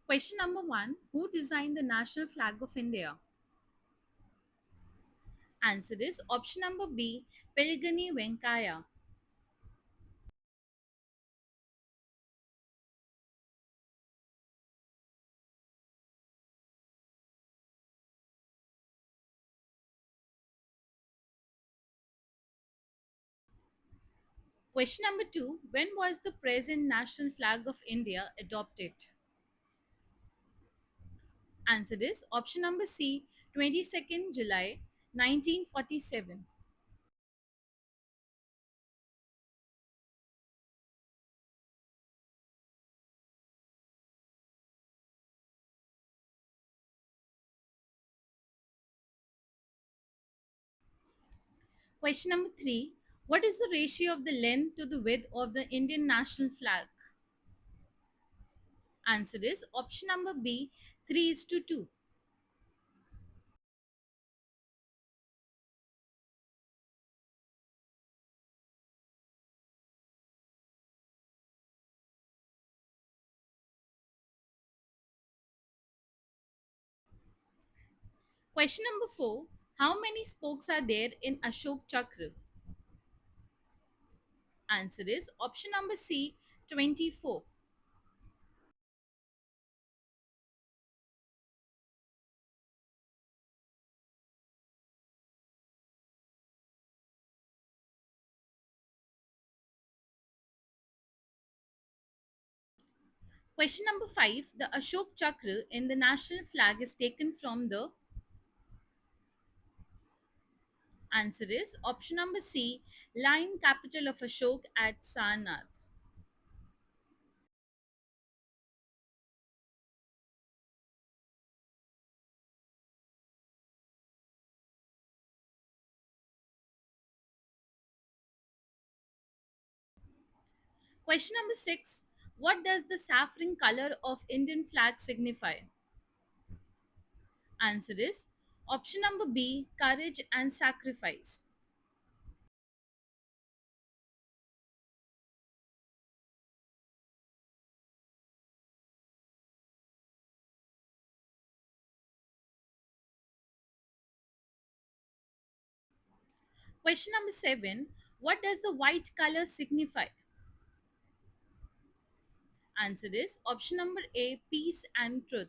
Question number 1. Who designed the national flag of India? Answer is option number B. Pelgani Venkaya. Question number 2. When was the present national flag of India adopted? Answer is option number C. 22nd July 1947. Question number 3. What is the ratio of the length to the width of the Indian national flag? Answer is option number B. 3 is to 2. Question number 4. How many spokes are there in Ashok Chakra? Answer is option number C. 24. Question number 5. The Ashok Chakra in the national flag is taken from the answer is option number C. Lion capital of Ashok at Sarnath. Question number 6. What does the saffron color of Indian flag signify? Answer is option number B. Courage and sacrifice. Question number 7. What does the white color signify? Answer is option number A. Peace and truth.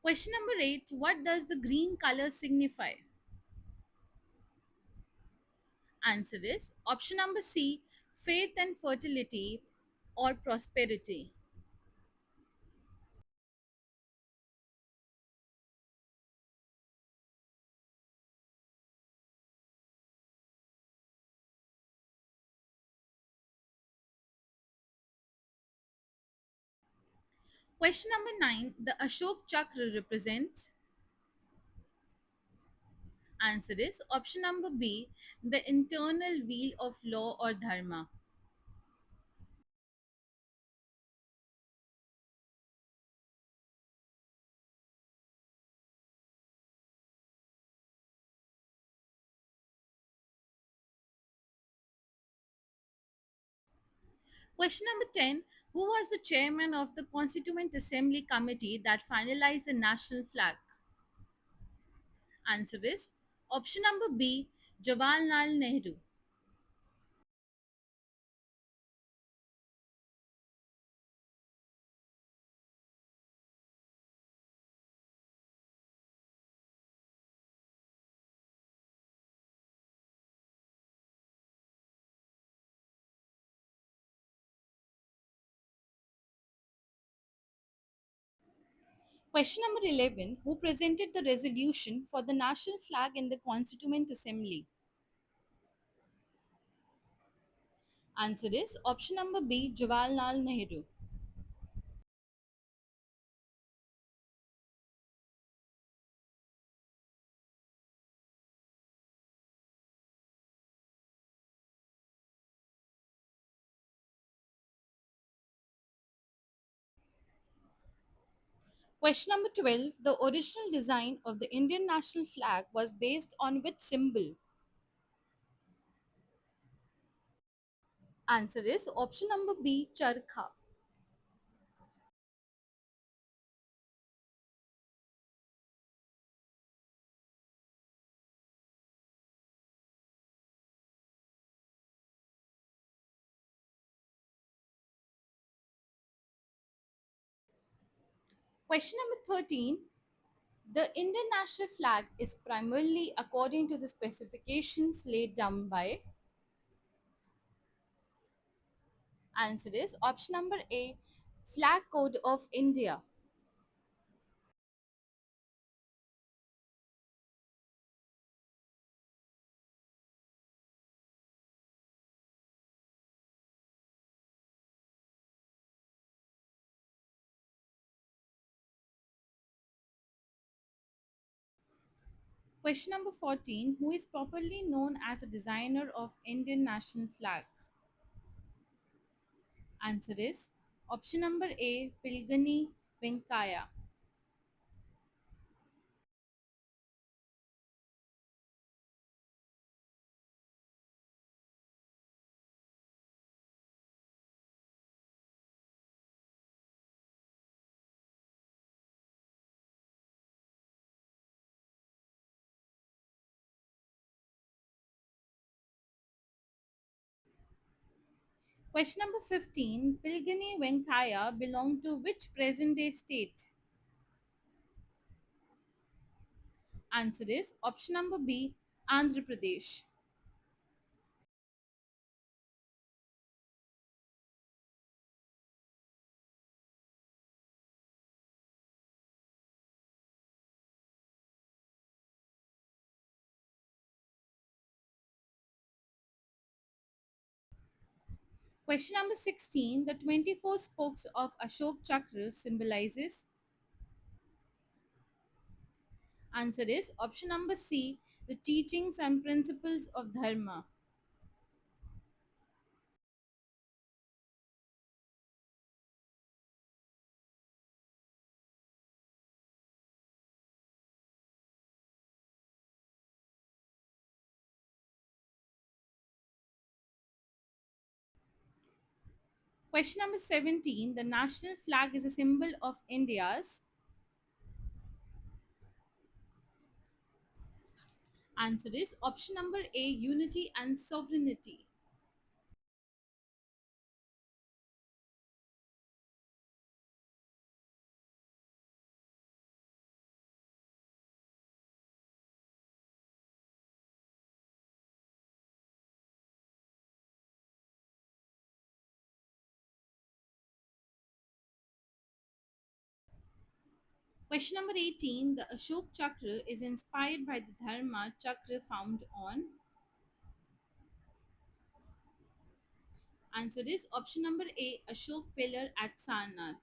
Question number 8. What does the green color signify? Answer is option number C. Faith and fertility or prosperity. Question number 9. The Ashok Chakra represents. Answer is option number B. The internal wheel of law or dharma. Question number 10. Who was the chairman of the Constituent Assembly Committee that finalized the national flag? Answer is option number B. Jawaharlal Nehru. Question number 11. Who presented the resolution for the national flag in the Constituent Assembly? Answer is option number B. Jawaharlal Nehru. Question number 12. The original design of the Indian national flag was based on which symbol? Answer is option number B, charkha. Question number 13. The Indian national flag is primarily according to the specifications laid down by. Answer is option number A, Flag Code of India. Question number 14. Who is properly known as a designer of Indian national flag? Answer is option number A, Pilgani Venkaya. Question number 15. Pilgani Venkaya belonged to which present day state? Answer is option number B, Andhra Pradesh. Question number 16. The 24 spokes of Ashok Chakra symbolizes. Answer is option number C, the teachings and principles of Dharma. Question number 17. The national flag is a symbol of India's. Answer is option number A, unity and sovereignty. Question number 18. The Ashok Chakra is inspired by the Dharma Chakra found on. Answer is option number A, Ashok Pillar at Sarnath.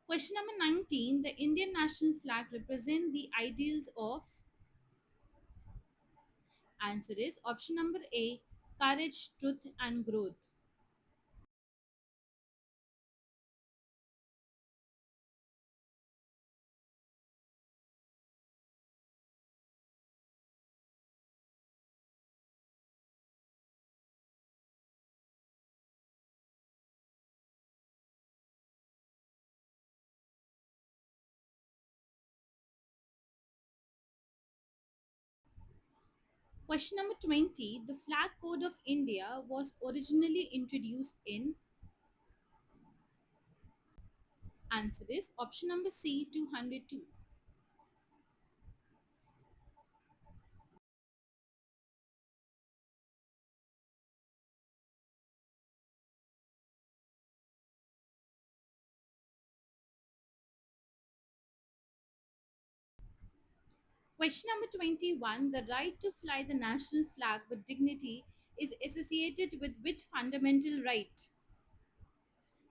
Question number 19. The Indian national flag represent the ideals of. Answer is option number A, courage, truth, and growth. Question number 20. The Flag Code of India was originally introduced in. Answer is option number C, 202. Question number 21. The right to fly the national flag with dignity is associated with which fundamental right?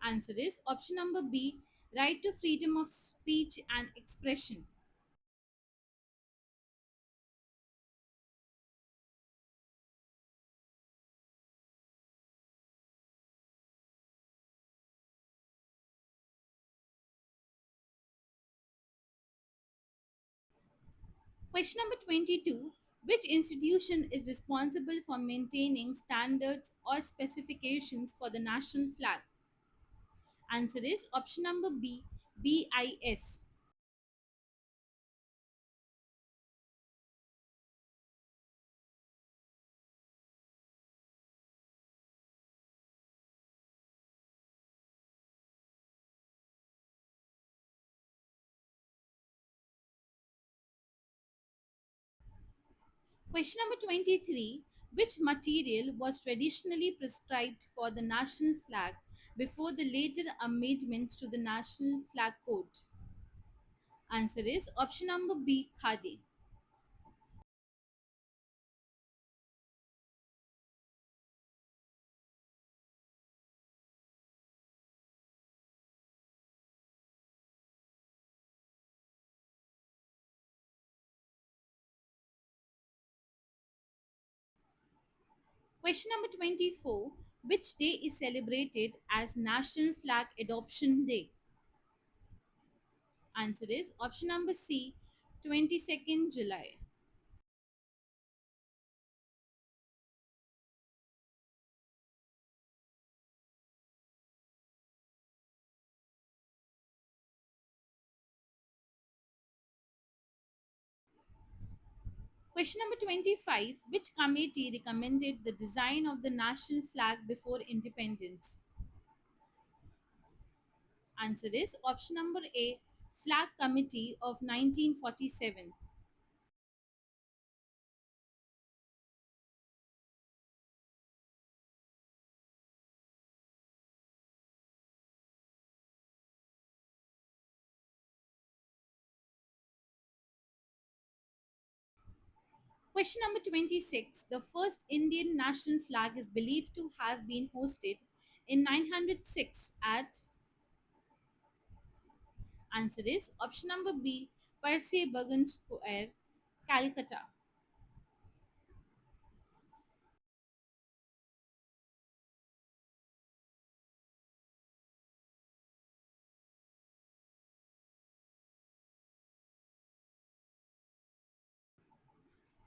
Answer is option number B, right to freedom of speech and expression. Question number 22. Which institution is responsible for maintaining standards or specifications for the national flag? Answer is option number B, BIS. Question number 23. Which material was traditionally prescribed for the national flag before the later amendments to the National Flag Code? Answer is option number B, khadi. Question number 24. Which day is celebrated as National Flag Adoption Day? Answer is option number C, 22nd July. Question number 25. Which committee recommended the design of the national flag before independence? Answer is option number A, Flag Committee of 1947. Question number 26. The first Indian national flag is believed to have been hosted in 906 at. Answer is option number B, Percy Burgon Square, Calcutta.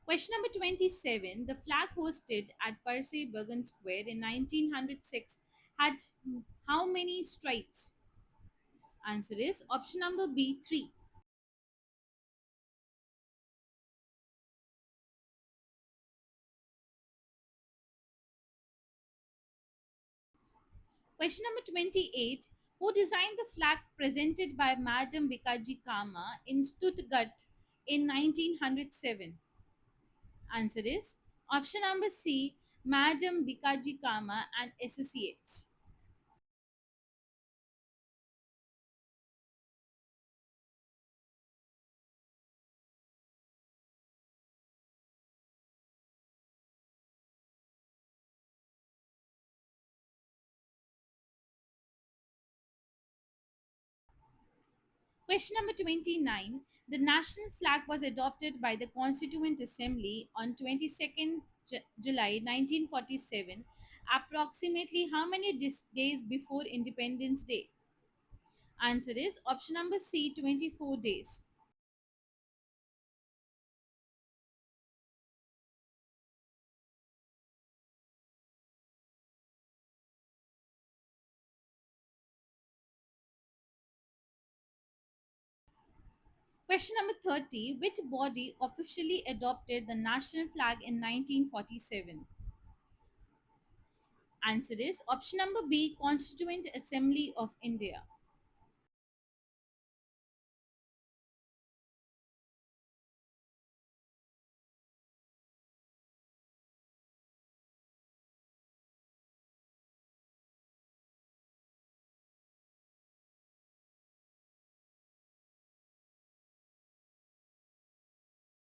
Question number 27. The flag hosted at Percy Burgon Square in 1906 had how many stripes? Answer is option number B, 3. Question number 28. Who designed the flag presented by Madame Bikaji Kama in Stuttgart in 1907? Answer is option number C, Madame Bikaji Kama and Associates. Question number 29. The national flag was adopted by the Constituent Assembly on 22nd July 1947, approximately how many days before Independence Day? Answer is option number C, 24 days. Question number 30. Which body officially adopted the national flag in 1947? Answer is option number B, Constituent Assembly of India.